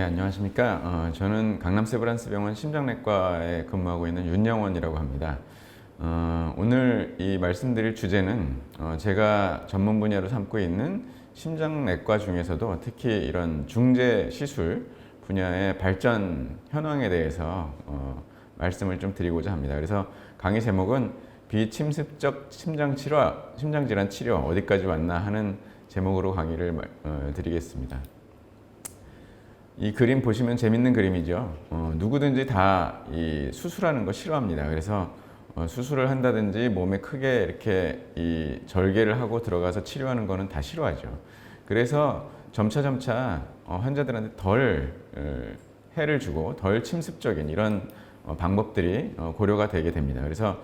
안녕하십니까. 저는 강남 세브란스 병원 심장내과에 근무하고 있는 윤영원이라고 합니다. 오늘 이 말씀드릴 주제는 제가 전문 분야로 삼고 있는 심장내과 중에서도 특히 이런 중재 시술 분야의 발전 현황에 대해서 말씀을 좀 드리고자 합니다. 그래서 강의 제목은 비침습적 심장질환 치료 어디까지 왔나 하는 제목으로 강의를 드리겠습니다. 이 그림 보시면 재밌는 그림이죠. 누구든지 다 이 수술하는 거 싫어합니다. 그래서 수술을 한다든지 몸에 크게 이렇게 이 절개를 하고 들어가서 치료하는 거는 다 싫어하죠. 그래서 점차 환자들한테 덜 해를 주고 덜 침습적인 이런 방법들이 고려가 되게 됩니다. 그래서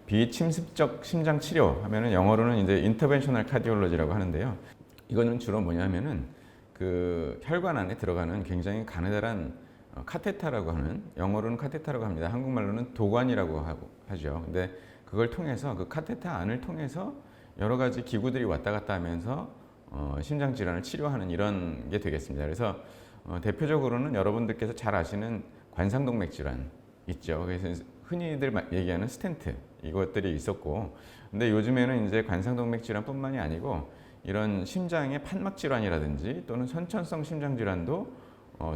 비침습적 심장 치료 하면은 영어로는 이제 인터벤셔널 카디올로지라고 하는데요. 이거는 주로 뭐냐면은 그 혈관 안에 들어가는 굉장히 가느다란 카테타라고 하는, 영어로는 카테타라고 합니다. 한국말로는 도관이라고 하죠. 근데 그걸 통해서, 그 카테타 안을 통해서 여러 가지 기구들이 왔다 갔다 하면서 심장 질환을 치료하는 이런 게 되겠습니다. 그래서 대표적으로는 여러분들께서 잘 아시는 관상동맥 질환 있죠. 그래서 흔히들 얘기하는 스텐트, 이것들이 있었고, 근데 요즘에는 이제 관상동맥 질환뿐만이 아니고 이런 심장의 판막 질환이라든지 또는 선천성 심장 질환도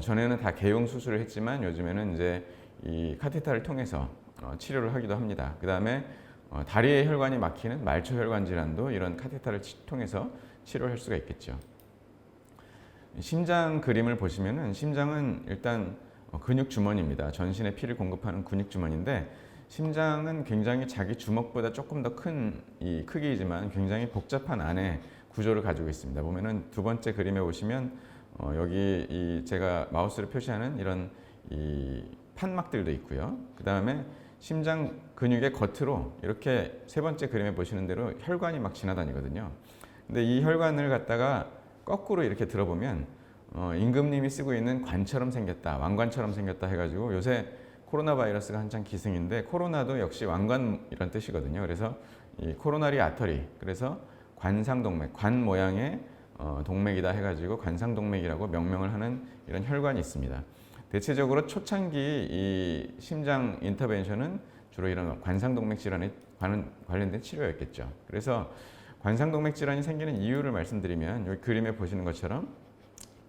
전에는 다 개용 수술을 했지만 요즘에는 이제 이 카테타를 통해서 치료를 하기도 합니다. 그 다음에 다리의 혈관이 막히는 말초혈관 질환도 이런 카테타를 통해서 치료를 할 수가 있겠죠. 심장 그림을 보시면은 심장은 일단 근육 주머니입니다. 전신에 피를 공급하는 근육 주머니인데 심장은 굉장히 자기 주먹보다 조금 더 큰 이 크기이지만 굉장히 복잡한 안에 구조를 가지고 있습니다. 보면은 두 번째 그림에 보시면 여기 이 제가 마우스로 표시하는 이런 이 판막들도 있고요. 그 다음에 심장 근육의 겉으로 이렇게 세 번째 그림에 보시는 대로 혈관이 막 지나다니거든요. 근데 이 혈관을 갖다가 거꾸로 이렇게 들어보면 임금님이 쓰고 있는 관처럼 생겼다, 왕관처럼 생겼다 해가지고 요새 코로나 바이러스가 한창 기승인데 코로나도 역시 왕관이란 뜻이거든요. 그래서 이 코로나리 아터리, 그래서 관상동맥, 관 모양의 동맥이다 해가지고 관상동맥이라고 명명을 하는 이런 혈관이 있습니다. 대체적으로 초창기 이 심장 인터벤션은 주로 이런 관상동맥 질환에 관련된 치료였겠죠. 그래서 관상동맥 질환이 생기는 이유를 말씀드리면 여기 그림에 보시는 것처럼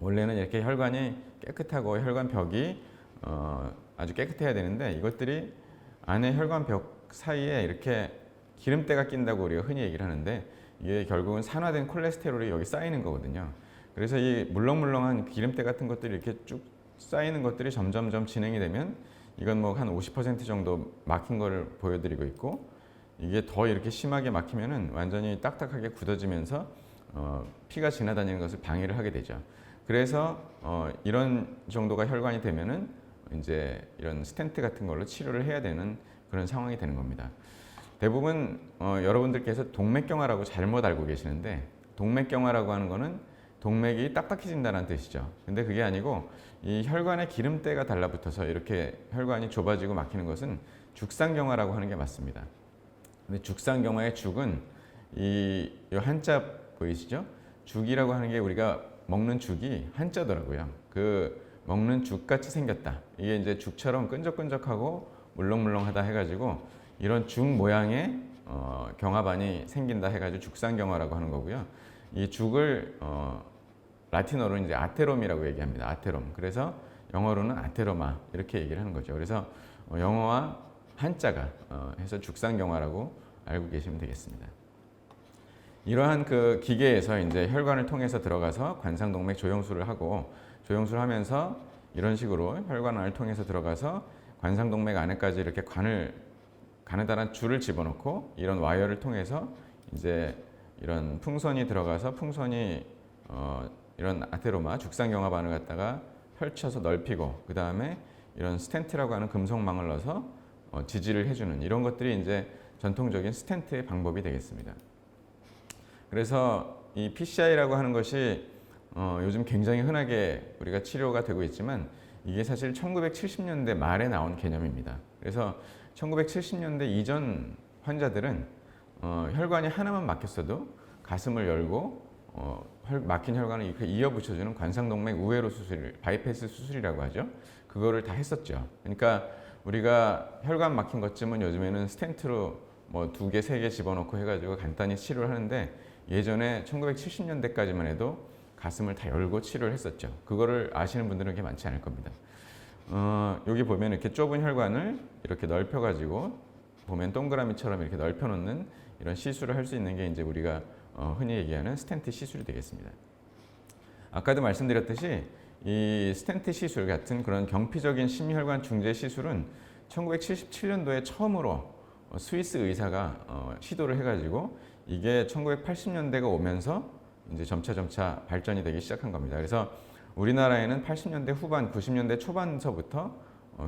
원래는 이렇게 혈관이 깨끗하고 혈관벽이 아주 깨끗해야 되는데 이것들이 안에 혈관벽 사이에 이렇게 기름때가 낀다고 우리가 흔히 얘기를 하는데 이게 결국은 산화된 콜레스테롤이 여기 쌓이는 거거든요. 그래서 이 물렁물렁한 기름때 같은 것들이 이렇게 쭉 쌓이는 것들이 점점점 진행이 되면 이건 뭐 한 50% 정도 막힌 거를 보여드리고 있고 이게 더 이렇게 심하게 막히면은 완전히 딱딱하게 굳어지면서 피가 지나다니는 것을 방해를 하게 되죠. 그래서 이런 정도가 혈관이 되면은 이제 이런 스텐트 같은 걸로 치료를 해야 되는 그런 상황이 되는 겁니다. 대부분 여러분들께서 동맥경화라고 잘못 알고 계시는데 동맥경화라고 하는 거는 동맥이 딱딱해진다는 뜻이죠. 근데 그게 아니고 이 혈관에 기름때가 달라붙어서 이렇게 혈관이 좁아지고 막히는 것은 죽상경화라고 하는 게 맞습니다. 근데 죽상경화의 죽은 이 한자 보이시죠? 죽이라고 하는 게 우리가 먹는 죽이 한자더라고요. 그 먹는 죽같이 생겼다. 이게 이제 죽처럼 끈적끈적하고 물렁물렁하다 해가지고 이런 죽 모양의 경화반이 생긴다 해가지고 죽상경화라고 하는 거고요. 이 죽을 라틴어로 이제 아테롬이라고 얘기합니다. 아테롬. 그래서 영어로는 아테로마 이렇게 얘기를 하는 거죠. 그래서 영어와 한자가 해서 죽상경화라고 알고 계시면 되겠습니다. 이러한 그 기계에서 이제 혈관을 통해서 들어가서 관상동맥 조영술을 하고 조영술을 하면서 이런 식으로 혈관 안을 통해서 들어가서 관상동맥 안에까지 이렇게 가느다란 줄을 집어넣고 이런 와이어를 통해서 이제 이런 풍선이 들어가서 풍선이 이런 아테로마 죽상경화반을 갖다가 펼쳐서 넓히고 그 다음에 이런 스텐트라고 하는 금속망을 넣어서 지지를 해주는 이런 것들이 이제 전통적인 스텐트의 방법이 되겠습니다. 그래서 이 PCI라고 하는 것이 요즘 굉장히 흔하게 우리가 치료가 되고 있지만 이게 사실 1970년대 말에 나온 개념입니다. 그래서 1970년대 이전 환자들은 혈관이 하나만 막혔어도 가슴을 열고 막힌 혈관을 이렇게 이어 붙여주는 관상동맥 우회로 수술, 바이패스 수술이라고 하죠. 그거를 다 했었죠. 그러니까 우리가 혈관 막힌 것쯤은 요즘에는 스텐트로 뭐 2개, 3개 집어넣고 해가지고 간단히 치료를 하는데 예전에 1970년대까지만 해도 가슴을 다 열고 치료를 했었죠. 그거를 아시는 분들은 그렇게 많지 않을 겁니다. 여기 보면 이렇게 좁은 혈관을 이렇게 넓혀가지고 보면 동그라미처럼 이렇게 넓혀놓는 이런 시술을 할 수 있는 게 이제 우리가 흔히 얘기하는 스텐트 시술이 되겠습니다. 아까도 말씀드렸듯이 이 스텐트 시술 같은 그런 경피적인 심혈관 중재 시술은 1977년도에 처음으로 스위스 의사가 시도를 해가지고 이게 1980년대가 오면서 이제 점차 발전이 되기 시작한 겁니다. 그래서 우리나라에는 80년대 후반, 90년대 초반서부터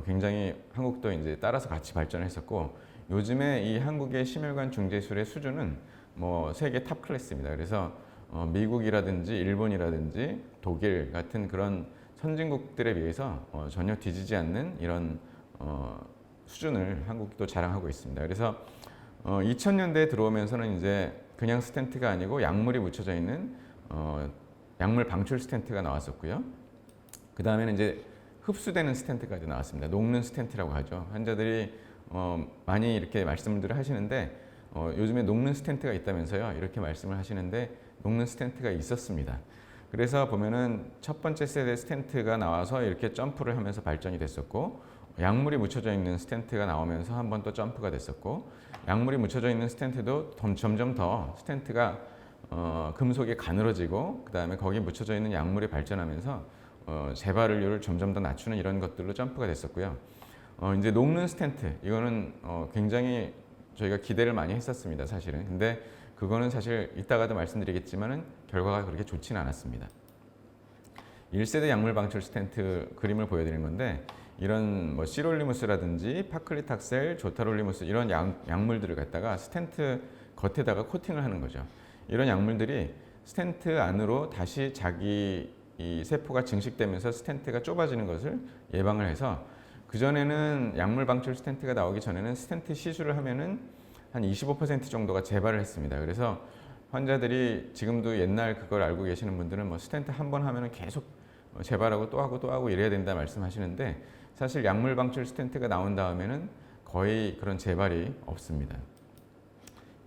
굉장히 한국도 이제 따라서 같이 발전했었고 요즘에 이 한국의 심혈관 중재술의 수준은 뭐 세계 탑 클래스입니다. 그래서 미국이라든지 일본이라든지 독일 같은 그런 선진국들에 비해서 전혀 뒤지지 않는 이런 수준을 한국도 자랑하고 있습니다. 그래서 2000년대에 들어오면서는 이제 그냥 스텐트가 아니고 약물이 묻혀져 있는 약물 방출 스텐트가 나왔었고요. 그 다음에는 이제 흡수되는 스텐트까지 나왔습니다. 녹는 스텐트라고 하죠. 환자들이 많이 이렇게 말씀들을 하시는데 요즘에 녹는 스텐트가 있다면서요. 이렇게 말씀을 하시는데 녹는 스텐트가 있었습니다. 그래서 보면은 첫 번째 세대 스텐트가 나와서 이렇게 점프를 하면서 발전이 됐었고 약물이 묻혀져 있는 스텐트가 나오면서 한 번 또 점프가 됐었고 약물이 묻혀져 있는 스텐트도 점점 더 스텐트가 금속이 가늘어지고 그 다음에 거기에 묻혀져 있는 약물이 발전하면서 재발률을 점점 더 낮추는 이런 것들로 점프가 됐었고요. 이제 녹는 스텐트 이거는 굉장히 저희가 기대를 많이 했었습니다, 사실은. 근데 그거는 사실 이따가도 말씀드리겠지만은 결과가 그렇게 좋지는 않았습니다. 1세대 약물 방출 스텐트 그림을 보여드리는 건데 이런 뭐 시롤리무스라든지 파클리탁셀, 조타롤리무스 이런 약물들을 갖다가 스텐트 겉에다가 코팅을 하는 거죠. 이런 약물들이 스텐트 안으로 다시 자기 이 세포가 증식되면서 스텐트가 좁아지는 것을 예방을 해서 그전에는 약물 방출 스텐트가 나오기 전에는 스텐트 시술을 하면은 한 25% 정도가 재발을 했습니다. 그래서 환자들이 지금도 옛날 그걸 알고 계시는 분들은 뭐 스텐트 한 번 하면은 계속 재발하고 또 하고 이래야 된다 말씀하시는데 사실 약물 방출 스텐트가 나온 다음에는 거의 그런 재발이 없습니다.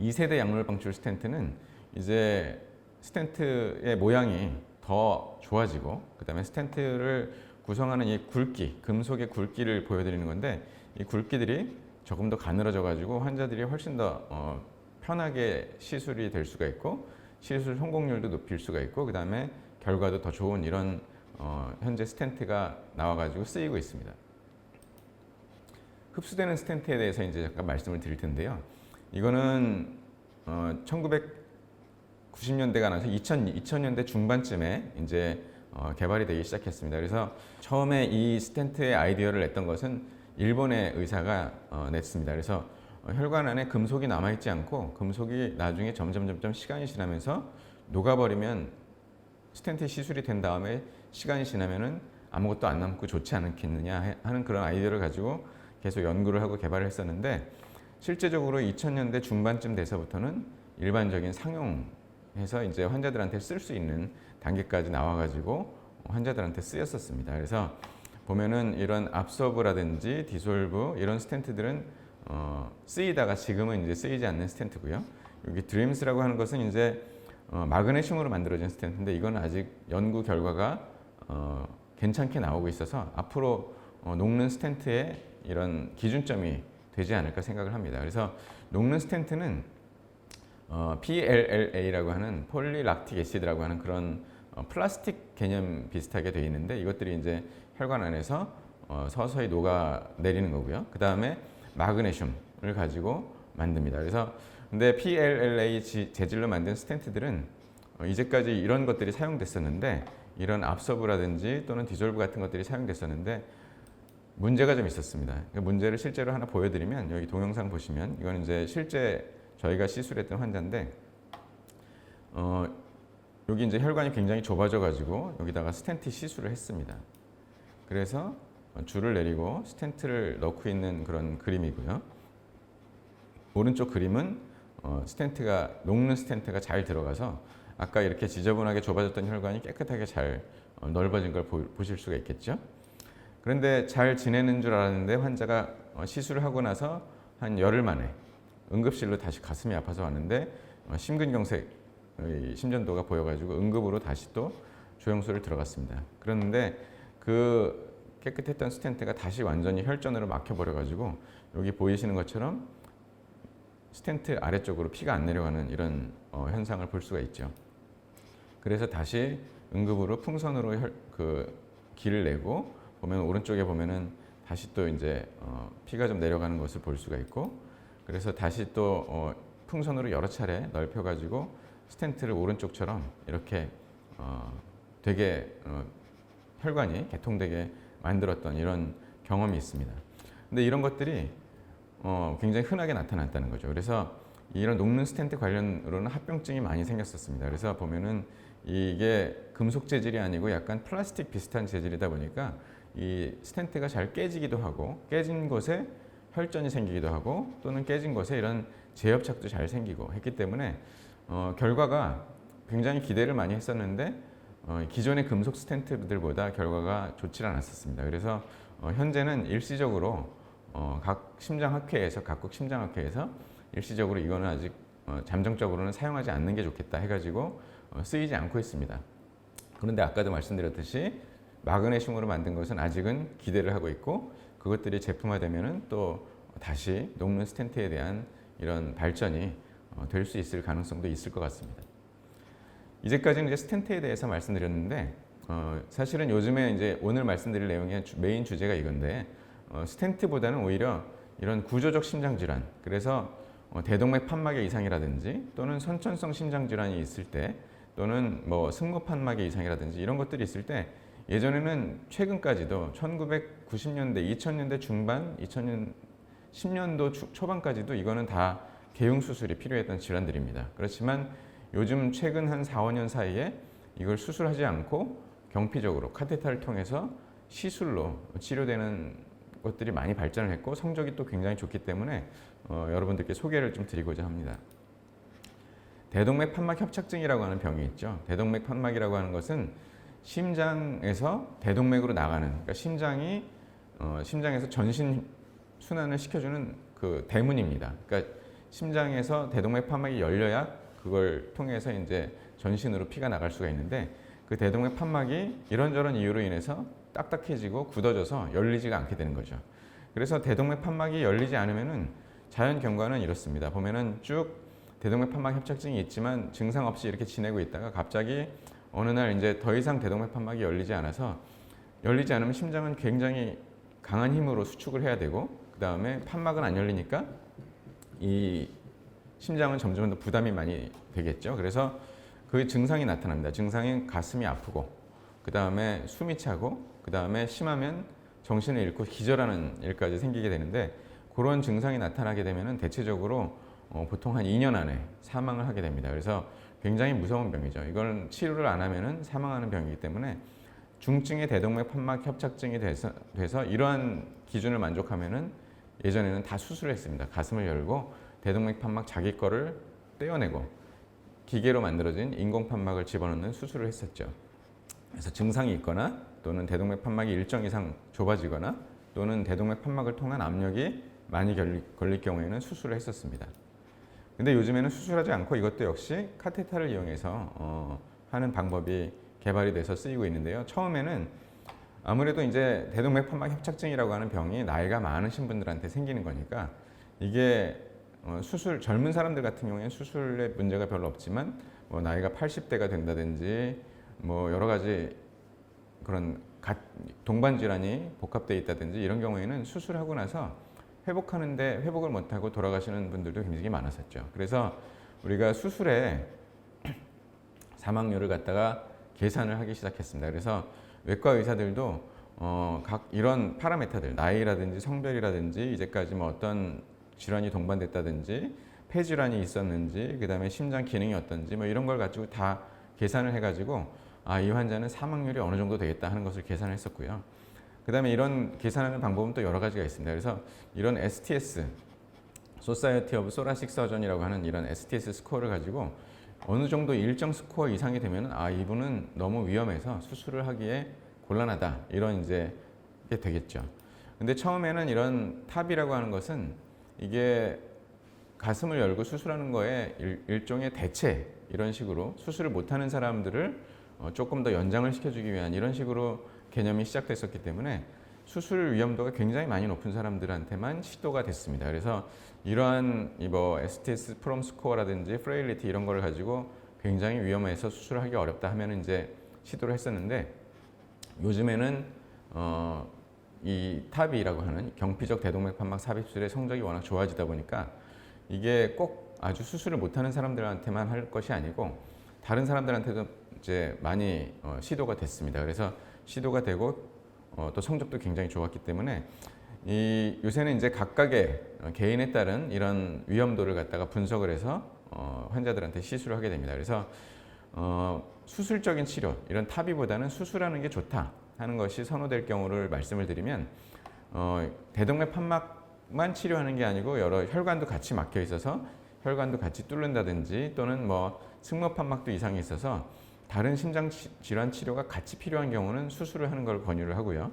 2세대 약물 방출 스텐트는 이제 스텐트의 모양이 더 좋아지고 그다음에 스텐트를 구성하는 이 굵기, 금속의 굵기를 보여드리는 건데 이 굵기들이 조금 더 가늘어져 가지고 환자들이 훨씬 더 편하게 시술이 될 수가 있고 시술 성공률도 높일 수가 있고 그다음에 결과도 더 좋은 이런 현재 스텐트가 나와 가지고 쓰이고 있습니다. 흡수되는 스텐트에 대해서 이제 잠깐 말씀을 드릴 텐데요. 이거는 1990년대가 나서 2000년대 중반쯤에 이제 개발이 되기 시작했습니다. 그래서 처음에 이 스텐트의 아이디어를 냈던 것은 일본의 의사가 냈습니다. 그래서 혈관 안에 금속이 남아있지 않고 금속이 나중에 점점 시간이 지나면서 녹아버리면 스텐트 시술이 된 다음에 시간이 지나면은 아무것도 안 남고 좋지 않겠느냐 하는 그런 아이디어를 가지고 계속 연구를 하고 개발을 했었는데 실제적으로 2000년대 중반쯤 돼서부터는 일반적인 상용해서 이제 환자들한테 쓸 수 있는 단계까지 나와가지고 환자들한테 쓰였었습니다. 그래서 보면은 이런 압소브라든지 디솔브 이런 스텐트들은 쓰이다가 지금은 이제 쓰이지 않는 스텐트고요. 여기 드림스라고 하는 것은 이제 마그네슘으로 만들어진 스텐트인데 이건 아직 연구 결과가 괜찮게 나오고 있어서 앞으로 녹는 스텐트의 이런 기준점이 되지 않을까 생각을 합니다. 그래서 녹는 스텐트는 PLLA라고 하는 폴리락틱 애시드라고 하는 그런 플라스틱 개념 비슷하게 되어 있는데 이것들이 이제 혈관 안에서 서서히 녹아 내리는 거고요. 그 다음에 마그네슘을 가지고 만듭니다. 그래서 근데 PLLA 재질로 만든 스텐트들은 이제까지 이런 것들이 사용됐었는데 이런 압소브라든지 또는 디졸브 같은 것들이 사용됐었는데 문제가 좀 있었습니다. 그 문제를 실제로 하나 보여드리면 여기 동영상 보시면 이건 이제 실제 저희가 시술했던 환자인데 여기 이제 혈관이 굉장히 좁아져 가지고 여기다가 스텐트 시술을 했습니다. 그래서 줄을 내리고 스텐트를 넣고 있는 그런 그림이고요. 오른쪽 그림은 스텐트가 녹는 스텐트가 잘 들어가서 아까 이렇게 지저분하게 좁아졌던 혈관이 깨끗하게 잘 넓어진 걸 보실 수가 있겠죠. 그런데 잘 지내는 줄 알았는데 환자가 시술을 하고 나서 한 열흘 만에 응급실로 다시 가슴이 아파서 왔는데 심근경색 심전도가 보여가지고 응급으로 다시 또 조영술을 들어갔습니다. 그런데 그 깨끗했던 스텐트가 다시 완전히 혈전으로 막혀버려가지고 여기 보이시는 것처럼 스텐트 아래쪽으로 피가 안 내려가는 이런 현상을 볼 수가 있죠. 그래서 다시 응급으로 풍선으로 그 기를 내고 보면 오른쪽에 보면은 다시 또 이제 피가 좀 내려가는 것을 볼 수가 있고, 그래서 다시 또 풍선으로 여러 차례 넓혀가지고 스텐트를 오른쪽처럼 이렇게 되게 혈관이 개통되게 만들었던 이런 경험이 있습니다. 근데 이런 것들이 굉장히 흔하게 나타났다는 거죠. 그래서 이런 녹는 스텐트 관련으로는 합병증이 많이 생겼었습니다. 그래서 보면은 이게 금속 재질이 아니고 약간 플라스틱 비슷한 재질이다 보니까 이 스텐트가 잘 깨지기도 하고, 깨진 곳에 혈전이 생기기도 하고, 또는 깨진 곳에 이런 재협착도 잘 생기고 했기 때문에 결과가 굉장히 기대를 많이 했었는데 기존의 금속 스텐트들보다 결과가 좋지 않았었습니다. 그래서 현재는 일시적으로 각 심장학회에서, 각국 심장학회에서 일시적으로 이거는 아직 잠정적으로는 사용하지 않는 게 좋겠다 해가지고 쓰이지 않고 있습니다. 그런데 아까도 말씀드렸듯이 마그네슘으로 만든 것은 아직은 기대를 하고 있고, 그것들이 제품화되면은 또 다시 녹는 스텐트에 대한 이런 발전이 될 수 있을 가능성도 있을 것 같습니다. 이제까지는 이제 스텐트에 대해서 말씀드렸는데 사실은 요즘에 이제 오늘 말씀드릴 내용의 메인 주제가 이건데 스텐트보다는 오히려 이런 구조적 심장 질환, 그래서 대동맥 판막의 이상이라든지 또는 선천성 심장 질환이 있을 때, 또는 뭐 승모 판막의 이상이라든지 이런 것들이 있을 때, 예전에는 최근까지도 1990년대, 2000년대 중반, 2010년도 초반까지도 이거는 다 개용 수술이 필요했던 질환들입니다. 그렇지만 요즘 최근 한 4, 5년 사이에 이걸 수술하지 않고 경피적으로 카테터를 통해서 시술로 치료되는 것들이 많이 발전을 했고 성적이 또 굉장히 좋기 때문에 여러분들께 소개를 좀 드리고자 합니다. 대동맥 판막 협착증이라고 하는 병이 있죠. 대동맥 판막이라고 하는 것은 심장에서 대동맥으로 나가는, 그러니까 심장에서 전신 순환을 시켜주는 그 대문입니다. 그러니까 심장에서 대동맥 판막이 열려야 그걸 통해서 이제 전신으로 피가 나갈 수가 있는데, 그 대동맥 판막이 이런저런 이유로 인해서 딱딱해지고 굳어져서 열리지가 않게 되는 거죠. 그래서 대동맥 판막이 열리지 않으면은 자연 경과는 이렇습니다. 보면은 쭉 대동맥 판막 협착증이 있지만 증상 없이 이렇게 지내고 있다가 갑자기 어느 날 이제 더 이상 대동맥 판막이 열리지 않아서, 열리지 않으면 심장은 굉장히 강한 힘으로 수축을 해야 되고, 그 다음에 판막은 안 열리니까 이 심장은 점점 더 부담이 많이 되겠죠. 그래서 그 증상이 나타납니다. 증상이 가슴이 아프고, 그 다음에 숨이 차고, 그 다음에 심하면 정신을 잃고 기절하는 일까지 생기게 되는데, 그런 증상이 나타나게 되면은 대체적으로 보통 한 2년 안에 사망을 하게 됩니다. 그래서 굉장히 무서운 병이죠. 이걸 치료를 안 하면은 사망하는 병이기 때문에 중증의 대동맥 판막 협착증이 돼서 이러한 기준을 만족하면은 예전에는 다 수술을 했습니다. 가슴을 열고 대동맥 판막 자기 거를 떼어내고 기계로 만들어진 인공 판막을 집어넣는 수술을 했었죠. 그래서 증상이 있거나 또는 대동맥 판막이 일정 이상 좁아지거나 또는 대동맥 판막을 통한 압력이 많이 걸릴 경우에는 수술을 했었습니다. 근데 요즘에는 수술하지 않고 이것도 역시 카테터를 이용해서 하는 방법이 개발이 돼서 쓰이고 있는데요. 처음에는 아무래도 이제 대동맥 판막 협착증이라고 하는 병이 나이가 많으신 분들한테 생기는 거니까 이게 젊은 사람들 같은 경우에는 수술에 문제가 별로 없지만 뭐 나이가 80대가 된다든지 뭐 여러 가지 그런 동반 질환이 복합되어 있다든지 이런 경우에는 수술하고 나서 회복하는데 회복을 못하고 돌아가시는 분들도 굉장히 많았었죠. 그래서 우리가 수술에 사망률을 갖다가 계산을 하기 시작했습니다. 그래서 외과 의사들도 각 이런 파라메타들, 나이라든지 성별이라든지 이제까지 뭐 어떤 질환이 동반됐다든지 폐질환이 있었는지 그다음에 심장 기능이 어떤지 뭐 이런 걸 가지고 다 계산을 해가지고 이 환자는 사망률이 어느 정도 되겠다 하는 것을 계산을 했었고요. 그 다음에 이런 계산하는 방법은 또 여러 가지가 있습니다. 그래서 이런 STS, Society of Thoracic Surgeon이라고 하는 이런 STS 스코어를 가지고 어느 정도 일정 스코어 이상이 되면 이분은 너무 위험해서 수술을 하기에 곤란하다 이런 이제 게 되겠죠. 근데 처음에는 이런 탑이라고 하는 것은 이게 가슴을 열고 수술하는 거에 일종의 대체 이런 식으로 수술을 못하는 사람들을 조금 더 연장을 시켜주기 위한 이런 식으로 개념이 시작됐었기 때문에 수술 위험도가 굉장히 많이 높은 사람들한테만 시도가 됐습니다. 그래서 이러한 뭐 STS 프롬 스코어라든지 프레일리티 이런 걸 가지고 굉장히 위험해서 수술하기 어렵다 하면 이제 시도를 했었는데 요즘에는 이 탑이라고 하는 경피적 대동맥 판막 삽입술의 성적이 워낙 좋아지다 보니까 이게 꼭 아주 수술을 못하는 사람들한테만 할 것이 아니고 다른 사람들한테도 이제 많이 시도가 됐습니다. 그래서 시도가 되고 또 성적도 굉장히 좋았기 때문에 요새는 이제 각각의 개인에 따른 이런 위험도를 갖다가 분석을 해서 환자들한테 시술을 하게 됩니다. 그래서 수술적인 치료, 이런 탑이보다는 수술하는 게 좋다 하는 것이 선호될 경우를 말씀을 드리면 대동맥 판막만 치료하는 게 아니고 여러 혈관도 같이 막혀 있어서 혈관도 같이 뚫는다든지 또는 뭐 승모 판막도 이상이 있어서 다른 심장 질환 치료가 같이 필요한 경우는 수술을 하는 걸 권유를 하고요.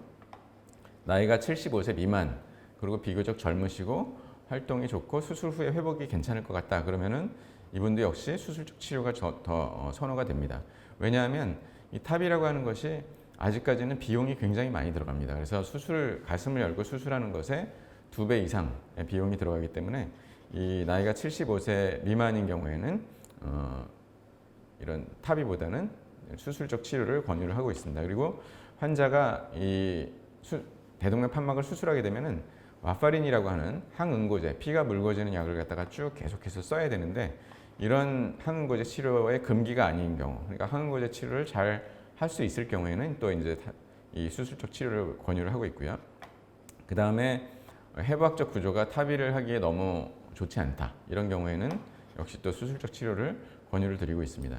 나이가 75세 미만 그리고 비교적 젊으시고 활동이 좋고 수술 후에 회복이 괜찮을 것 같다 그러면은 이분도 역시 수술적 치료가 더 선호가 됩니다. 왜냐하면 이 탑이라고 하는 것이 아직까지는 비용이 굉장히 많이 들어갑니다. 그래서 가슴을 열고 수술하는 것에 2배 이상의 비용이 들어가기 때문에 이 나이가 75세 미만인 경우에는 이런 탑이보다는 수술적 치료를 권유를 하고 있습니다. 그리고 환자가 이 대동맥 판막을 수술하게 되면은 와파린이라고 하는 항응고제, 피가 묽어지는 약을 갖다가 쭉 계속해서 써야 되는데 이런 항응고제 치료의 금기가 아닌 경우, 그러니까 항응고제 치료를 잘 할 수 있을 경우에는 또 이제 이 수술적 치료를 권유를 하고 있고요. 그 다음에 해부학적 구조가 탑이를 하기에 너무 좋지 않다. 이런 경우에는 역시 또 수술적 치료를 권유를 드리고 있습니다.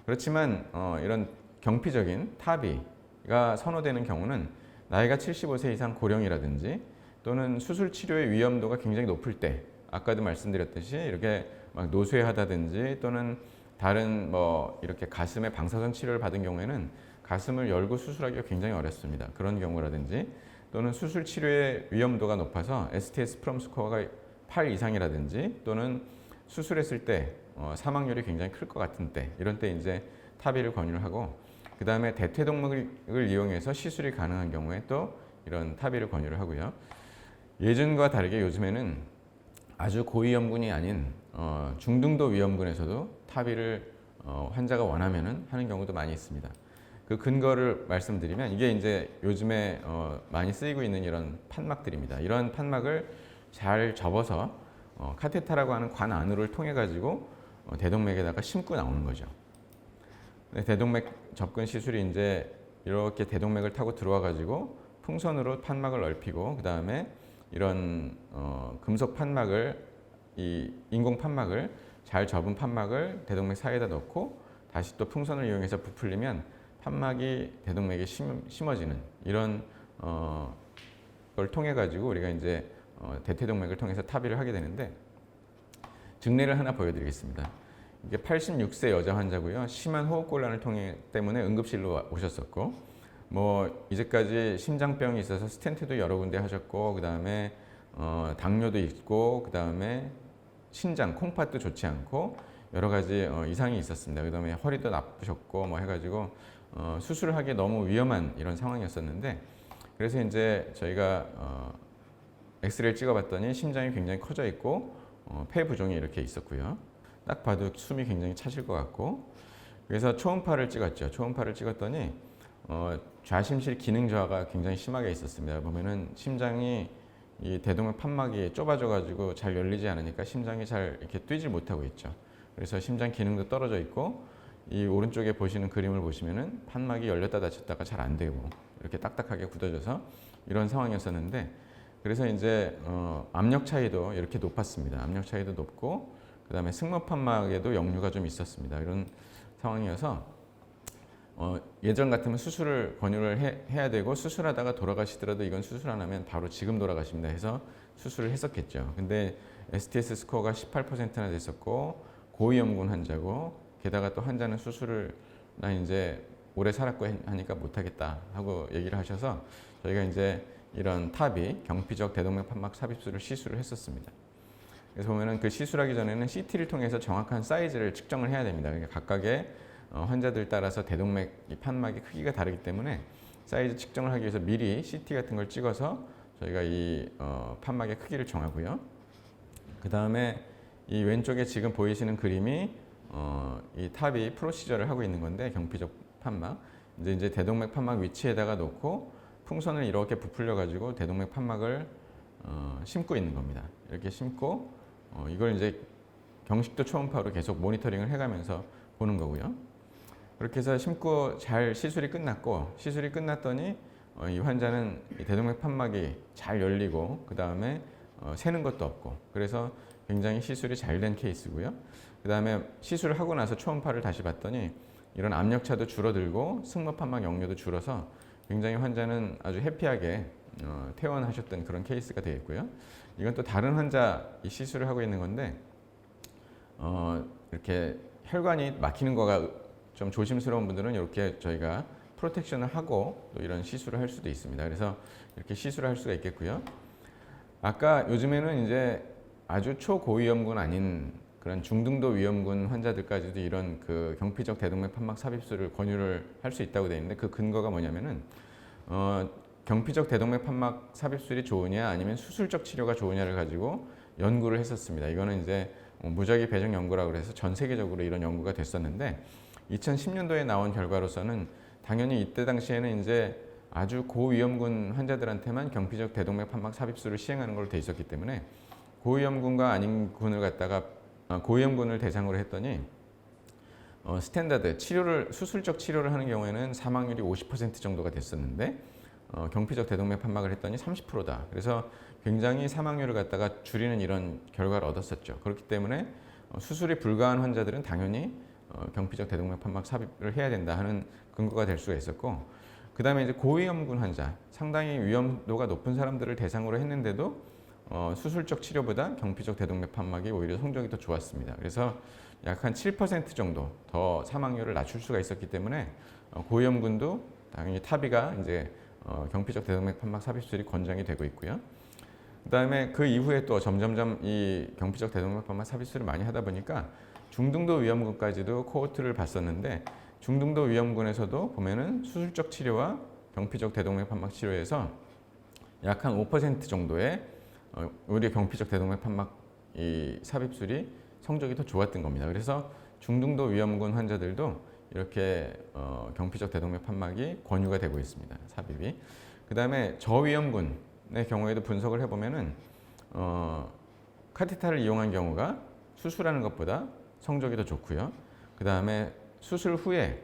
그렇지만 이런 경피적인 탑이가 선호되는 경우는 나이가 75세 이상 고령이라든지 또는 수술 치료의 위험도가 굉장히 높을 때 아까도 말씀드렸듯이 이렇게 막 노쇠하다든지 또는 다른 뭐 이렇게 가슴에 방사선 치료를 받은 경우에는 가슴을 열고 수술하기가 굉장히 어렵습니다. 그런 경우라든지 또는 수술 치료의 위험도가 높아서 STS 프롬 스코어가 8 이상이라든지 또는 수술했을 때 사망률이 굉장히 클 것 같은 때 이런 때 이제 탑이를 권유를 하고 그 다음에 대퇴동맥을 이용해서 시술이 가능한 경우에 또 이런 탑이를 권유를 하고요. 예전과 다르게 요즘에는 아주 고위험군이 아닌 중등도 위험군에서도 탑이를 환자가 원하면은 하는 경우도 많이 있습니다. 그 근거를 말씀드리면 이게 이제 요즘에 많이 쓰이고 있는 이런 판막들입니다. 이런 판막을 잘 접어서 카테타라고 하는 관 안으로를 통해 가지고 대동맥에다가 심고 나오는 거죠. 대동맥 접근 시술이 이제 이렇게 대동맥을 타고 들어와 가지고 풍선으로 판막을 넓히고 그 다음에 이런 금속 판막을 이 인공 판막을 잘 접은 판막을 대동맥 사이에다 넣고 다시 또 풍선을 이용해서 부풀리면 판막이 대동맥에 심어지는 이런 걸 통해 가지고 우리가 이제 대퇴동맥을 통해서 탑이를 하게 되는데 증례를 하나 보여드리겠습니다. 이게 86세 여자 환자고요. 심한 호흡곤란을 때문에 응급실로 오셨었고 뭐 이제까지 심장병이 있어서 스텐트도 여러 군데 하셨고 그 다음에 당뇨도 있고 그 다음에 신장 콩팥도 좋지 않고 여러 가지 이상이 있었습니다. 그 다음에 허리도 나쁘셨고 뭐 해가지고 수술을 하기 너무 위험한 이런 상황이었었는데 그래서 이제 저희가 엑스레이를 찍어봤더니 심장이 굉장히 커져 있고 폐 부종이 이렇게 있었고요. 딱 봐도 숨이 굉장히 차실 것 같고 그래서 초음파를 찍었죠. 초음파를 찍었더니 좌심실 기능 저하가 굉장히 심하게 있었습니다. 보면은 심장이 이 대동맥 판막이 좁아져 가지고 잘 열리지 않으니까 심장이 잘 이렇게 뛰지 못하고 있죠. 그래서 심장 기능도 떨어져 있고 이 오른쪽에 보시는 그림을 보시면은 판막이 열렸다 닫혔다가 잘 안 되고 이렇게 딱딱하게 굳어져서 이런 상황이었었는데 그래서 이제 압력 차이도 이렇게 높았습니다. 압력 차이도 높고 그 다음에 승모 판막에도 역류가 좀 있었습니다. 이런 상황이어서 예전 같으면 수술을 권유를 해야 되고 수술하다가 돌아가시더라도 이건 수술 안 하면 바로 지금 돌아가십니다 해서 수술을 했었겠죠. 근데 STS 스코어가 18%나 됐었고 고위험군 환자고 게다가 또 환자는 수술을 나 이제 오래 살았고 하니까 못하겠다 하고 얘기를 하셔서 저희가 이제 이런 탑이 경피적 대동맥 판막 삽입술을 시술을 했었습니다. 그래서 보면은 그 시술하기 전에는 CT를 통해서 정확한 사이즈를 측정을 해야 됩니다. 그러니까 각각의 환자들 따라서 대동맥 판막의 크기가 다르기 때문에 사이즈 측정을 하기 위해서 미리 CT 같은 걸 찍어서 저희가 이 판막의 크기를 정하고요. 그 다음에 이 왼쪽에 지금 보이시는 그림이 이 탑이 프로시저를 하고 있는 건데 경피적 판막 이제 대동맥 판막 위치에다가 놓고 풍선을 이렇게 부풀려 가지고 대동맥 판막을 심고 있는 겁니다. 이렇게 심고 이걸 이제 경식도 초음파로 계속 모니터링을 해가면서 보는 거고요. 그렇게 해서 심고 잘 시술이 끝났고 시술이 끝났더니 이 환자는 이 대동맥 판막이 잘 열리고 그 다음에 새는 것도 없고 그래서 굉장히 시술이 잘 된 케이스고요. 그 다음에 시술을 하고 나서 초음파를 다시 봤더니 이런 압력차도 줄어들고 승모 판막 역류도 줄어서 굉장히 환자는 아주 해피하게 퇴원하셨던 그런 케이스가 되겠고요. 이건 또 다른 환자 이 시술을 하고 있는 건데 이렇게 혈관이 막히는 거가 좀 조심스러운 분들은 이렇게 저희가 프로텍션을 하고 또 이런 시술을 할 수도 있습니다. 그래서 이렇게 시술을 할 수가 있겠고요. 아까 요즘에는 이제 아주 초고위험군 아닌 그런 중등도 위험군 환자들까지도 이런 그 경피적 대동맥 판막 삽입술을 권유를 할 수 있다고 되어 있는데 그 근거가 뭐냐면은 경피적 대동맥 판막 삽입술이 좋으냐 아니면 수술적 치료가 좋으냐를 가지고 연구를 했었습니다. 이거는 이제 무작위 배정 연구라고 해서 전 세계적으로 이런 연구가 됐었는데 2010년도에 나온 결과로서는 당연히 이때 당시에는 이제 아주 고위험군 환자들한테만 경피적 대동맥 판막 삽입술을 시행하는 걸로 돼 있었기 때문에 고위험군과 아닌 군을 갖다가 고위험군을 대상으로 했더니 스탠다드 수술적 치료를 하는 경우에는 사망률이 50% 정도가 됐었는데 경피적 대동맥 판막을 했더니 30%다. 그래서 굉장히 사망률을 갖다가 줄이는 이런 결과를 얻었었죠. 그렇기 때문에 수술이 불가한 환자들은 당연히 경피적 대동맥 판막 삽입을 해야 된다 하는 근거가 될 수가 있었고, 그 다음에 이제 고위험군 환자, 상당히 위험도가 높은 사람들을 대상으로 했는데도 수술적 치료보다 경피적 대동맥 판막이 오히려 성적이 더 좋았습니다. 그래서 약 한 7% 정도 더 사망률을 낮출 수가 있었기 때문에 고위험군도 당연히 탑이가 이제 경피적 대동맥 판막 삽입술이 권장이 되고 있고요. 그다음에 그 이후에 또 점점점 이 경피적 대동맥 판막 삽입술을 많이 하다 보니까 중등도 위험군까지도 코호트를 봤었는데 중등도 위험군에서도 보면은 수술적 치료와 경피적 대동맥 판막 치료에서 약 한 5% 정도의 오히려 경피적 대동맥 판막 이 삽입술이 성적이 더 좋았던 겁니다. 그래서 중등도 위험군 환자들도 이렇게 경피적 대동맥 판막이 권유가 되고 있습니다. 삽입이. 그 다음에 저위험군의 경우에도 분석을 해보면은 카테터를 이용한 경우가 수술하는 것보다 성적이 더 좋고요. 그 다음에 수술 후에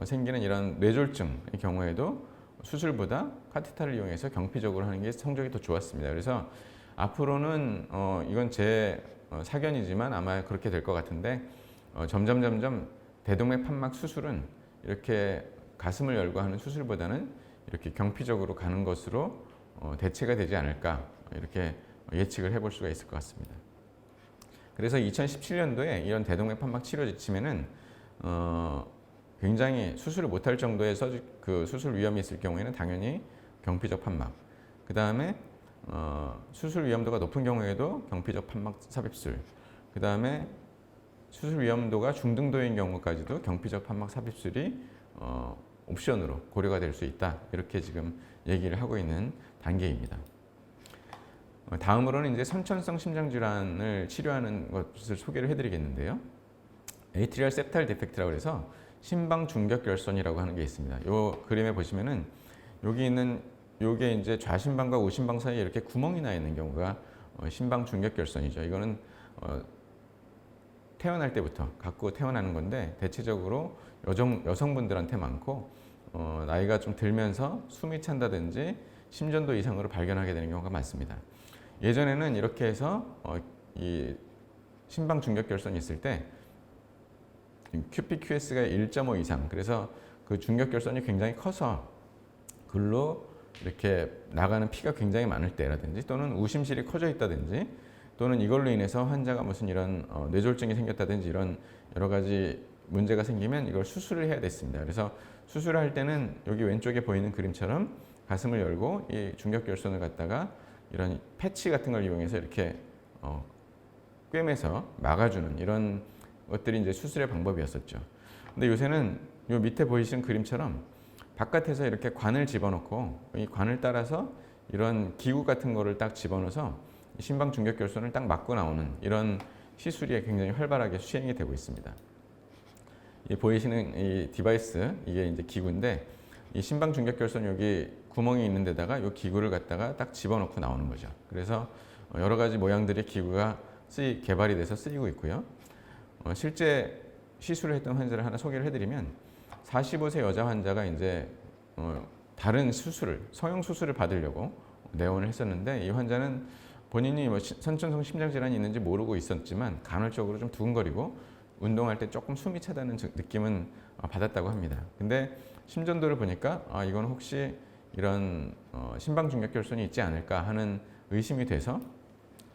생기는 이런 뇌졸중의 경우에도 수술보다 카테터를 이용해서 경피적으로 하는 게 성적이 더 좋았습니다. 그래서 앞으로는 이건 제 사견이지만 아마 그렇게 될 것 같은데 점점 대동맥 판막 수술은 이렇게 가슴을 열고 하는 수술보다는 이렇게 경피적으로 가는 것으로 대체가 되지 않을까 이렇게 예측을 해볼 수가 있을 것 같습니다. 그래서 2017년도에 이런 대동맥 판막 치료 지침에는 굉장히 수술을 못할 정도의 그 수술 위험이 있을 경우에는 당연히 경피적 판막, 그 다음에 수술 위험도가 높은 경우에도 경피적 판막 삽입술, 그 다음에 수술 위험도가 중등도인 경우까지도 경피적 판막 삽입술이 옵션으로 고려가 될 수 있다. 이렇게 지금 얘기를 하고 있는 단계입니다. 다음으로는 이제 선천성 심장질환을 치료하는 것을 소개를 해드리겠는데요. 에이트리얼 septal defect라고 해서 심방 중격결손이라고 하는 게 있습니다. 이 그림에 보시면은 여기 있는 요게 이제 좌심방과 우심방 사이에 이렇게 구멍이 나 있는 경우가 심방 중격결손이죠. 이거는 태어날 때부터 갖고 태어나는 건데 대체적으로 여성분들한테 많고 나이가 좀 들면서 숨이 찬다든지 심전도 이상으로 발견하게 되는 경우가 많습니다. 예전에는 이렇게 해서 이 심방 중격결손이 있을 때 QPQS가 1.5 이상, 그래서 그 중격결손이 굉장히 커서 글로 이렇게 나가는 피가 굉장히 많을 때라든지 또는 우심실이 커져 있다든지 또는 이걸로 인해서 환자가 무슨 이런 뇌졸중이 생겼다든지 이런 여러 가지 문제가 생기면 이걸 수술을 해야 됐습니다. 그래서 수술을 할 때는 여기 왼쪽에 보이는 그림처럼 가슴을 열고 이 중격결손을 갖다가 이런 패치 같은 걸 이용해서 이렇게 꿰매서 막아주는 이런 것들이 이제 수술의 방법이었었죠. 근데 요새는 요 밑에 보이시는 그림처럼 바깥에서 이렇게 관을 집어넣고 이 관을 따라서 이런 기구 같은 거를 딱 집어넣어서 심방 중격결손을 딱 막고 나오는 이런 시술이 굉장히 활발하게 시행이 되고 있습니다. 이 보이시는 이 디바이스 이게 이제 기구인데 이 심방 중격결손 여기 구멍이 있는 데다가 이 기구를 갖다가 딱 집어넣고 나오는 거죠. 그래서 여러 가지 모양들의 기구가 개발이 돼서 쓰이고 있고요. 실제 시술을 했던 환자를 하나 소개를 해드리면 45세 여자 환자가 이제 다른 수술을 성형 수술을 받으려고 내원을 했었는데 이 환자는 본인이 뭐 선천성 심장 질환이 있는지 모르고 있었지만 간헐적으로 좀 두근거리고 운동할 때 조금 숨이 차다는 느낌은 받았다고 합니다. 근데 심전도를 보니까 이건 혹시 이런 심방 중격결손이 있지 않을까 하는 의심이 돼서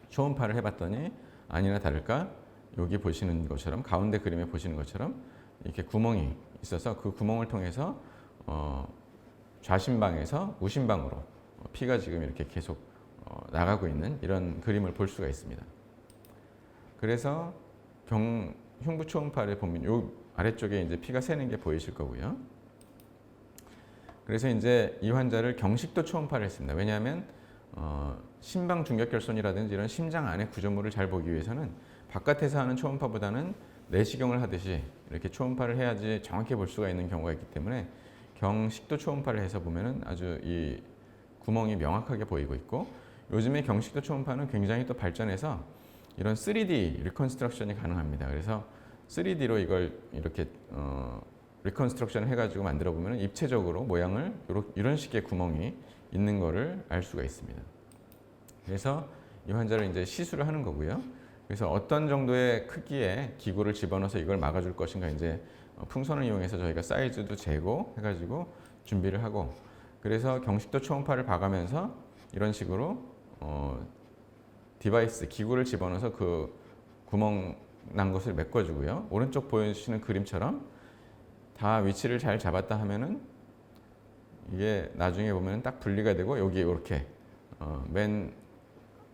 초음파를 해봤더니 아니나 다를까 여기 보시는 것처럼 가운데 그림에 보시는 것처럼 이렇게 구멍이 있어서 그 구멍을 통해서 좌심방에서 우심방으로 피가 지금 이렇게 계속 나가고 있는 이런 그림을 볼 수가 있습니다. 그래서 흉부 초음파를 보면 요 아래쪽에 이제 피가 새는 게 보이실 거고요. 그래서 이제 이 환자를 경식도 초음파를 했습니다. 왜냐하면 심방 중격결손이라든지 이런 심장 안의 구조물을 잘 보기 위해서는 바깥에서 하는 초음파보다는 내시경을 하듯이 이렇게 초음파를 해야지 정확히 볼 수가 있는 경우가 있기 때문에 경식도 초음파를 해서 보면은 아주 이 구멍이 명확하게 보이고 있고 요즘에 경식도 초음파는 굉장히 또 발전해서 이런 3D 리컨스트럭션이 가능합니다. 그래서 3D로 이걸 이렇게 리컨스트럭션을 해가지고 만들어 보면 입체적으로 모양을 이런 식의 구멍이 있는 거를 알 수가 있습니다. 그래서 이 환자를 이제 시술을 하는 거고요. 그래서 어떤 정도의 크기의 기구를 집어넣어서 이걸 막아줄 것인가 이제 풍선을 이용해서 저희가 사이즈도 재고 해가지고 준비를 하고 그래서 경식도 초음파를 봐가면서 이런 식으로 디바이스 기구를 집어넣어서 그 구멍 난 것을 메꿔주고요. 오른쪽 보여주시는 그림처럼 다 위치를 잘 잡았다 하면은 이게 나중에 보면 딱 분리가 되고 여기 이렇게 맨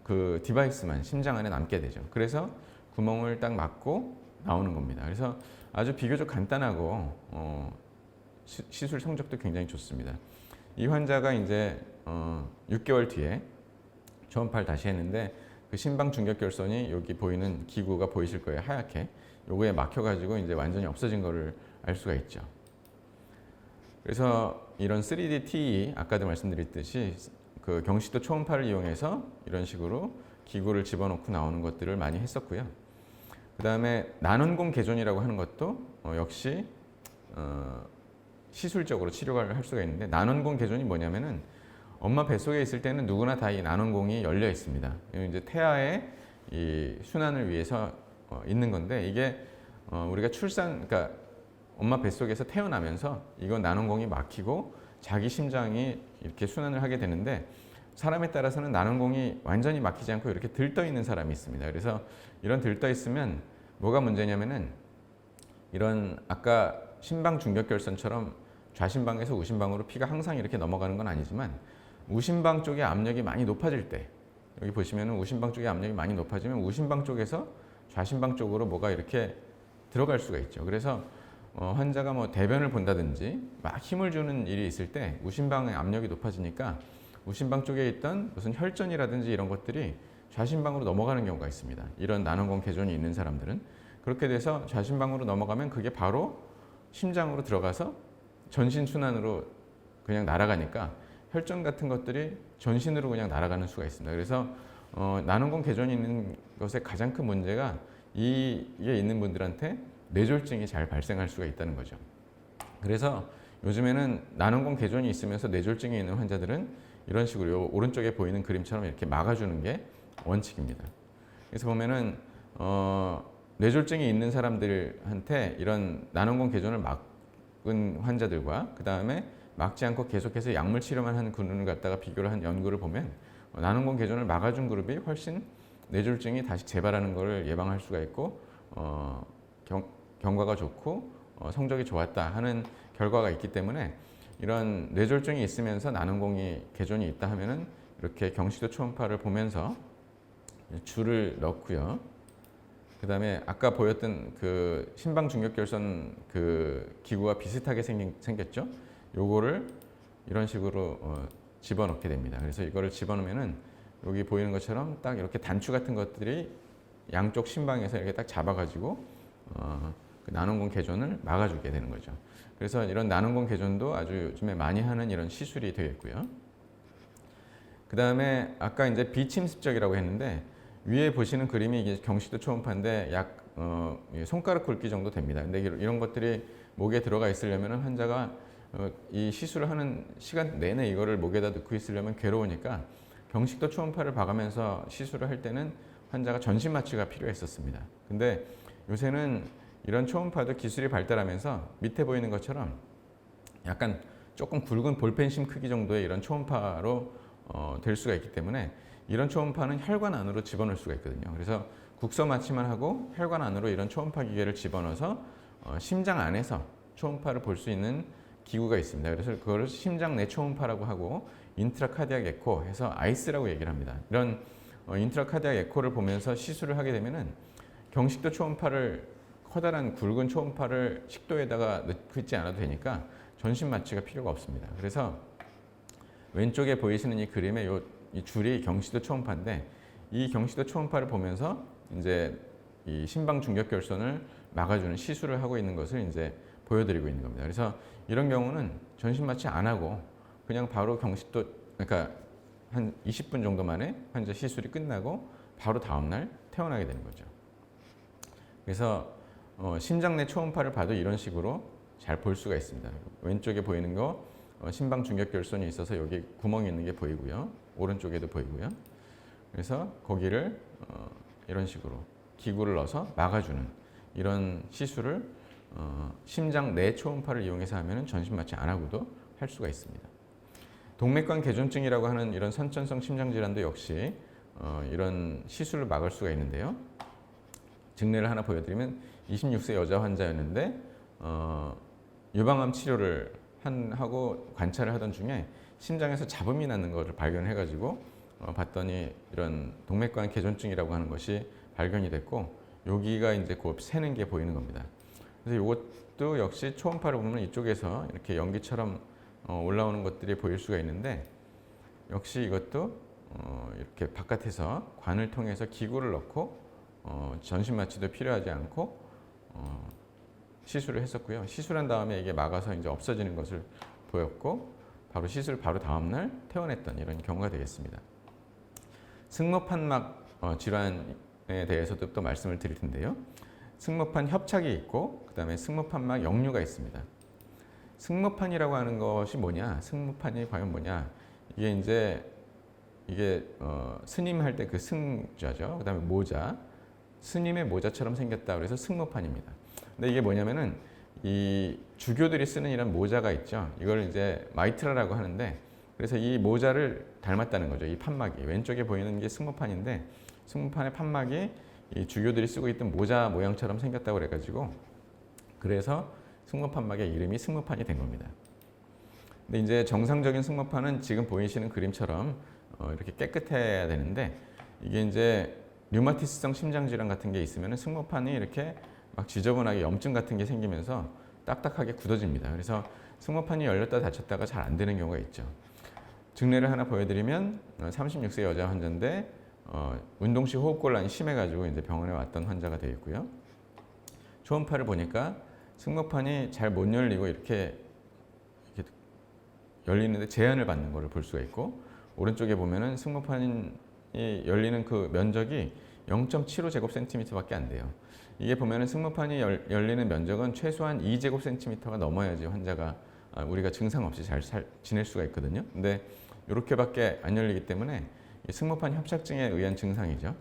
그 디바이스만 심장 안에 남게 되죠. 그래서 구멍을 딱 막고 나오는 겁니다. 그래서 아주 비교적 간단하고 시술 성적도 굉장히 좋습니다. 이 환자가 이제 6개월 뒤에 초음파를 다시 했는데 그 심방 중격결손이 여기 보이는 기구가 보이실 거예요. 하얗게 요거에 막혀가지고 이제 완전히 없어진 거를 알 수가 있죠. 그래서 이런 3D TE 아까도 말씀드렸듯이 그 경식도 초음파를 이용해서 이런 식으로 기구를 집어넣고 나오는 것들을 많이 했었고요. 그 다음에 난원공 개존이라고 하는 것도 역시 시술적으로 치료를 할 수가 있는데 난원공 개존이 뭐냐면은 엄마 뱃속에 있을 때는 누구나 다 이 난원공이 열려 있습니다. 이제 태아의 이 순환을 위해서 있는 건데 이게 우리가 그러니까 엄마 뱃속에서 태어나면서 이건 난원공이 막히고 자기 심장이 이렇게 순환을 하게 되는데 사람에 따라서는 난원공이 완전히 막히지 않고 이렇게 들떠 있는 사람이 있습니다. 그래서 이런 들떠 있으면 뭐가 문제냐면은 이런 아까 심방 중격결손처럼 좌심방에서 우심방으로 피가 항상 이렇게 넘어가는 건 아니지만 우심방 쪽의 압력이 많이 높아질 때 여기 보시면은 우심방 쪽의 압력이 많이 높아지면 우심방 쪽에서 좌심방 쪽으로 뭐가 이렇게 들어갈 수가 있죠. 그래서 환자가 뭐 대변을 본다든지 막 힘을 주는 일이 있을 때 우심방의 압력이 높아지니까 우심방 쪽에 있던 무슨 혈전이라든지 이런 것들이 좌심방으로 넘어가는 경우가 있습니다. 이런 난원공 개존이 있는 사람들은 그렇게 돼서 좌심방으로 넘어가면 그게 바로 심장으로 들어가서 전신 순환으로 그냥 날아가니까 혈전 같은 것들이 전신으로 그냥 날아가는 수가 있습니다. 그래서 난원공 개존이 있는 것의 가장 큰 문제가 이게 있는 분들한테 뇌졸중이 잘 발생할 수가 있다는 거죠. 그래서 요즘에는 난원공 개존이 있으면서 뇌졸중이 있는 환자들은 이런 식으로 요 오른쪽에 보이는 그림처럼 이렇게 막아주는 게 원칙입니다. 그래서 보면은 뇌졸중이 있는 사람들한테 이런 난원공 개존을 막은 환자들과 그 다음에 막지 않고 계속해서 약물 치료만 하는 그룹을 갖다가 비교를 한 연구를 보면 난원공 개존을 막아준 그룹이 훨씬 뇌졸중이 다시 재발하는 것을 예방할 수가 있고 경과가 좋고 성적이 좋았다 하는 결과가 있기 때문에 이런 뇌졸중이 있으면서 나눔공이 개존이 있다 하면은 이렇게 경시도 초음파를 보면서 줄을 넣고요. 그 다음에 아까 보였던 그 심방중격결선 그 기구와 비슷하게 생겼죠. 요거를 이런 식으로 집어넣게 됩니다. 그래서 이거를 집어넣으면은 여기 보이는 것처럼 딱 이렇게 단추 같은 것들이 양쪽 심방에서 이렇게 딱 잡아가지고 그 나눔공 개존을 막아주게 되는 거죠. 그래서 이런 나눔공 개존도 아주 요즘에 많이 하는 이런 시술이 되겠고요. 그 다음에 아까 이제 비침습적이라고 했는데 위에 보시는 그림이 이게 경시도 초음파인데 약 손가락 굵기 정도 됩니다. 근데 이런 것들이 목에 들어가 있으려면 환자가 이 시술을 하는 시간 내내 이거를 목에다 넣고 있으려면 괴로우니까 경식도 초음파를 봐가면서 시술을 할 때는 환자가 전신 마취가 필요했었습니다. 근데 요새는 이런 초음파도 기술이 발달하면서 밑에 보이는 것처럼 약간 조금 굵은 볼펜심 크기 정도의 이런 초음파로 될 수가 있기 때문에 이런 초음파는 혈관 안으로 집어넣을 수가 있거든요. 그래서 국소 마취만 하고 혈관 안으로 이런 초음파 기계를 집어넣어서 심장 안에서 초음파를 볼 수 있는 기구가 있습니다. 그래서 그거를 심장 내 초음파라고 하고 인트라카디악 에코 해서 아이스라고 얘기를 합니다. 이런 인트라카디악 에코를 보면서 시술을 하게 되면은 경식도 초음파를 커다란 굵은 초음파를 식도에다가 넣고 있지 않아도 되니까 전신 마취가 필요가 없습니다. 그래서 왼쪽에 보이시는 이 그림의 이 줄이 경시도 초음파인데 이 경시도 초음파를 보면서 이제 이 심방 중격결손을 막아주는 시술을 하고 있는 것을 이제 보여드리고 있는 겁니다. 그래서 이런 경우는 전신 마취 안 하고 그냥 바로 경시도 그러니까 한 20분 정도 만에 환자 시술이 끝나고 바로 다음 날 퇴원하게 되는 거죠. 그래서 심장 내 초음파를 봐도 이런 식으로 잘 볼 수가 있습니다. 왼쪽에 보이는 거 심방 중격결손이 있어서 여기 구멍이 있는 게 보이고요. 오른쪽에도 보이고요. 그래서 거기를 이런 식으로 기구를 넣어서 막아주는 이런 시술을 심장 내 초음파를 이용해서 하면 전신 마취 안 하고도 할 수가 있습니다. 동맥관 개존증이라고 하는 이런 선천성 심장질환도 역시 이런 시술을 막을 수가 있는데요. 증례를 하나 보여드리면 26세 여자 환자였는데 유방암 치료를 하고 관찰을 하던 중에 심장에서 잡음이 나는 것을 발견해가지고 봤더니 이런 동맥관 개존증이라고 하는 것이 발견이 됐고 여기가 이제 곧 새는 게 보이는 겁니다. 그래서 이것도 역시 초음파를 보면 이쪽에서 이렇게 연기처럼 올라오는 것들이 보일 수가 있는데 역시 이것도 이렇게 바깥에서 관을 통해서 기구를 넣고 전신 마취도 필요하지 않고 시술을 했었고요. 시술한 다음에 이게 막아서 이제 없어지는 것을 보였고 바로 시술 바로 다음 날 퇴원했던 이런 경우가 되겠습니다. 승모판막 질환에 대해서도 또 말씀을 드릴 텐데요. 승모판 협착이 있고 그다음에 승모판막 역류가 있습니다. 승모판이라고 하는 것이 뭐냐? 승모판이 과연 뭐냐? 이게 스님 할 때 그 승자죠. 그다음에 모자, 스님의 모자처럼 생겼다 그래서 승모판입니다. 근데 이게 뭐냐면은 이 주교들이 쓰는 이런 모자가 있죠. 이걸 이제 마이트라라고 하는데 그래서 이 모자를 닮았다는 거죠. 이 판막이 왼쪽에 보이는 게 승모판인데 승모판의 판막이 이 주교들이 쓰고 있던 모자 모양처럼 생겼다고 그래가지고 그래서 승모판막의 이름이 승모판이 된 겁니다. 근데 이제 정상적인 승모판은 지금 보이시는 그림처럼 이렇게 깨끗해야 되는데 이게 이제 류마티스성 심장질환 같은 게 있으면 승모판이 이렇게 막 지저분하게 염증 같은 게 생기면서 딱딱하게 굳어집니다. 그래서 승모판이 열렸다 닫혔다가 잘 안 되는 경우가 있죠. 증례를 하나 보여드리면 36세 여자 환자인데 운동 시 호흡곤란이 심해가지고 이제 병원에 왔던 환자가 되겠고요. 초음파를 보니까 승모판이 잘 못 열리고 이렇게 열리는데 제한을 받는 것을 볼 수가 있고 오른쪽에 보면은 승모판이 열리는 그 면적이 0.75제곱센티미터밖에 안 돼요. 이게 보면은 승모판이 열리는 면적은 최소한 2제곱센티미터가 넘어야지 환자가 우리가 증상 없이 잘 지낼 수가 있거든요. 근데 이렇게밖에 안 열리기 때문에 승모판 협착증에 의한 증상이죠.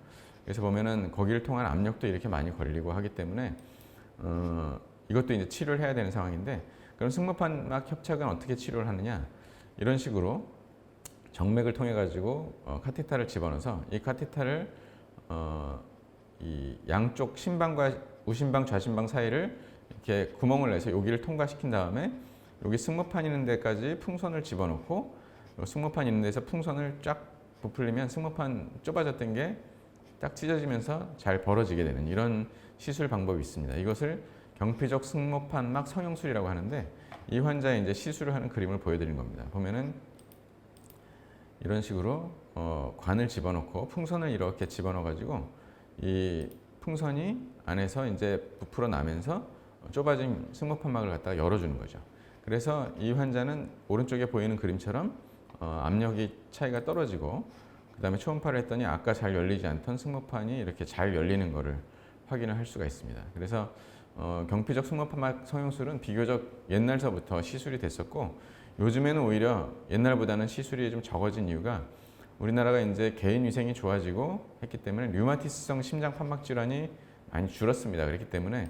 그래서 보면은 거기를 통한 압력도 이렇게 많이 걸리고 하기 때문에 이것도 이제 치료를 해야 되는 상황인데 그럼 승모판막 협착은 어떻게 치료를 하느냐? 이런 식으로 정맥을 통해 가지고 카테터를 집어넣어서 이 카테터를 이 양쪽 심방과 우심방 좌심방 사이를 이렇게 구멍을 내서 여기를 통과시킨 다음에 여기 승모판 있는 데까지 풍선을 집어넣고 승모판 있는 데서 풍선을 쫙 부풀리면 승모판 좁아졌던 게 딱 찢어지면서 잘 벌어지게 되는 이런 시술 방법이 있습니다. 이것을 경피적 승모판막 성형술이라고 하는데 이 환자의 이제 시술을 하는 그림을 보여드린 겁니다. 보면은 이런 식으로 관을 집어넣고 풍선을 이렇게 집어넣어 가지고 이 풍선이 안에서 이제 부풀어 나면서 좁아진 승모판막을 갖다가 열어주는 거죠. 그래서 이 환자는 오른쪽에 보이는 그림처럼 압력이 차이가 떨어지고 그 다음에 초음파를 했더니 아까 잘 열리지 않던 승모판이 이렇게 잘 열리는 것을 확인을 할 수가 있습니다. 그래서 경피적 승모판막 성형술은 비교적 옛날서부터 시술이 됐었고 요즘에는 오히려 옛날보다는 시술이 좀 적어진 이유가 우리나라가 이제 개인 위생이 좋아지고 했기 때문에 류마티스성 심장 판막 질환이 많이 줄었습니다. 그렇기 때문에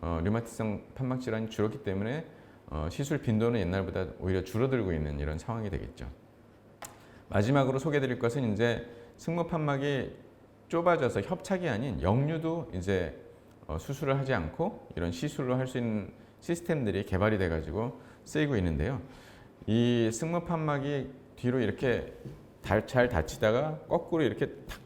류마티성 판막 질환이 줄었기 때문에 시술 빈도는 옛날보다 오히려 줄어들고 있는 이런 상황이 되겠죠. 마지막으로 소개드릴 것은 이제 승모판막이 좁아져서 협착이 아닌 역류도 이제 수술을 하지 않고 이런 시술로 할 수 있는 시스템들이 개발이 돼 가지고 쓰이고 있는데요. 이 승모판막이 뒤로 이렇게 잘 닫히다가 거꾸로 이렇게 탁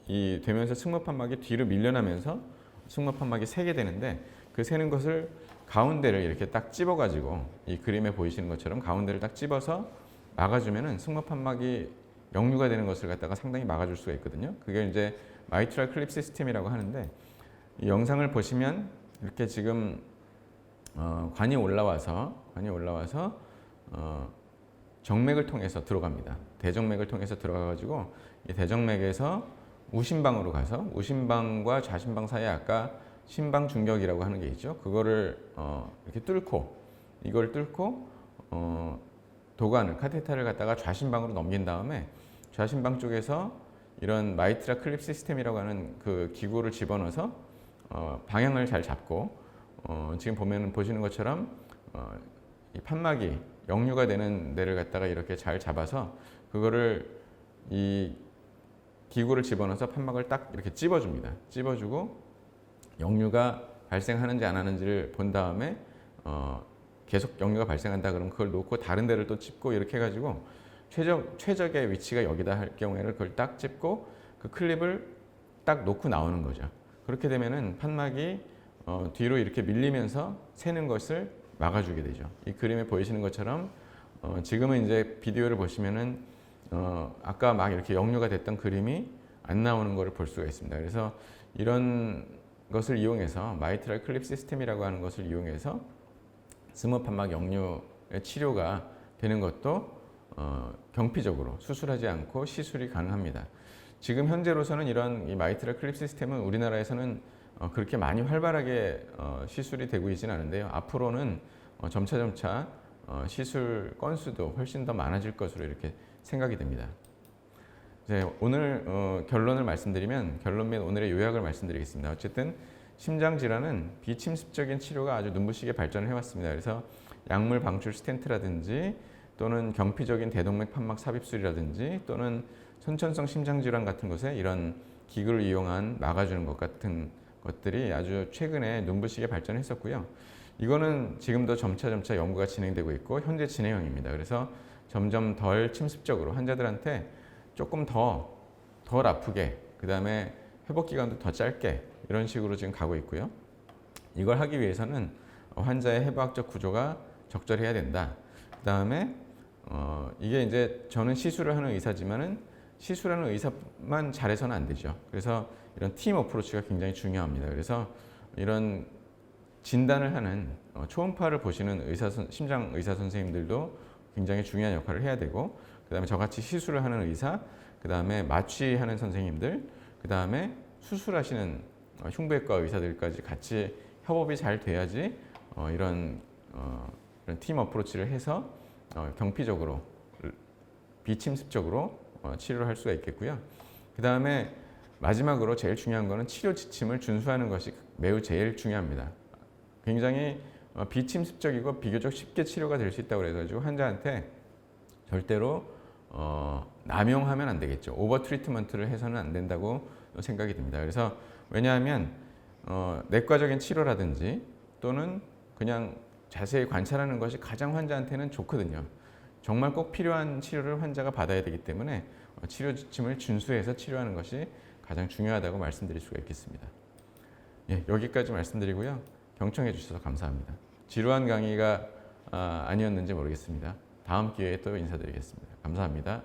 되면서 승모판막이 뒤로 밀려나면서 승모판막이 새게 되는데 그 새는 것을 가운데를 이렇게 딱 찝어 가지고 이 그림에 보이시는 것처럼 가운데를 딱 찝어서 막아주면은 승모판막이 역류가 되는 것을 갖다가 상당히 막아줄 수가 있거든요. 그게 이제 마이트랄 클립 시스템이라고 하는데 이 영상을 보시면 이렇게 지금 관이 올라와서 정맥을 통해서 들어갑니다. 대정맥을 통해서 들어가가지고 이 대정맥에서 우심방으로 가서 우심방과 좌심방 사이에 아까 심방 중격이라고 하는 게 있죠. 그거를 이렇게 이걸 뚫고 도관을 카테터를 갖다가 좌심방으로 넘긴 다음에 좌심방 쪽에서 이런 마이트라 클립 시스템이라고 하는 그 기구를 집어넣어서 방향을 잘 잡고 지금 보시는 것처럼 이 판막이 역류가 되는 데를 갖다가 이렇게 잘 잡아서 그거를 이 기구를 집어넣어서 판막을 딱 이렇게 찝어줍니다. 찝어주고 역류가 발생하는지 안 하는지를 본 다음에 계속 역류가 발생한다 그러면 그걸 놓고 다른 데를 또 찝고 이렇게 해가지고 최적의 위치가 여기다 할 경우에는 그걸 딱 찝고 그 클립을 딱 놓고 나오는 거죠. 그렇게 되면은 판막이 뒤로 이렇게 밀리면서 새는 것을 막아주게 되죠. 이 그림에 보이시는 것처럼 지금은 이제 비디오를 보시면은 아까 막 이렇게 역류가 됐던 그림이 안 나오는 것을 볼 수가 있습니다. 그래서 이런 것을 이용해서 마이트랄 클립 시스템이라고 하는 것을 이용해서 승모판막 역류의 치료가 되는 것도 경피적으로 수술하지 않고 시술이 가능합니다. 지금 현재로서는 이런 이 마이트랄 클립 시스템은 우리나라에서는 그렇게 많이 활발하게 시술이 되고 있지는 않은데요. 앞으로는 점차 시술 건수도 훨씬 더 많아질 것으로 이렇게 생각이 됩니다. 이제 오늘 결론을 말씀드리면 결론 및 오늘의 요약을 말씀드리겠습니다. 어쨌든 심장 질환은 비침습적인 치료가 아주 눈부시게 발전을 해왔습니다. 그래서 약물 방출 스텐트라든지 또는 경피적인 대동맥 판막 삽입술이라든지 또는 선천성 심장 질환 같은 것에 이런 기구를 이용한 막아주는 것 같은 것들이 아주 최근에 눈부시게 발전했었고요. 이거는 지금도 점차 연구가 진행되고 있고 현재 진행형입니다. 그래서 점점 덜 침습적으로 환자들한테 조금 덜 아프게 그 다음에 회복 기간도 더 짧게 이런 식으로 지금 가고 있고요. 이걸 하기 위해서는 환자의 해부학적 구조가 적절해야 된다. 그 다음에 이게 이제 저는 시술을 하는 의사지만은 시술하는 의사만 잘해서는 안 되죠. 그래서 이런 팀 어프로치가 굉장히 중요합니다. 그래서 이런 진단을 하는 초음파를 보시는 심장 의사 선생님들도 굉장히 중요한 역할을 해야 되고 그 다음에 저같이 시술을 하는 의사, 그 다음에 마취하는 선생님들, 그 다음에 수술하시는 흉부외과 의사들까지 같이 협업이 잘 돼야지 이런 팀 어프로치를 해서 경피적으로 비침습적으로 치료를 할 수가 있겠고요. 그 다음에 마지막으로 제일 중요한 거는 치료 지침을 준수하는 것이 매우 제일 중요합니다. 굉장히 비침습적이고 비교적 쉽게 치료가 될 수 있다고 해가지고 환자한테 절대로 남용하면 안 되겠죠. 오버 트리트먼트를 해서는 안 된다고 생각이 듭니다. 그래서 왜냐하면 내과적인 치료라든지 또는 그냥 자세히 관찰하는 것이 가장 환자한테는 좋거든요. 정말 꼭 필요한 치료를 환자가 받아야 되기 때문에 치료 지침을 준수해서 치료하는 것이 가장 중요하다고 말씀드릴 수가 있겠습니다. 예, 여기까지 말씀드리고요. 경청해 주셔서 감사합니다. 지루한 강의가 아니었는지 모르겠습니다. 다음 기회에 또 인사드리겠습니다. 감사합니다.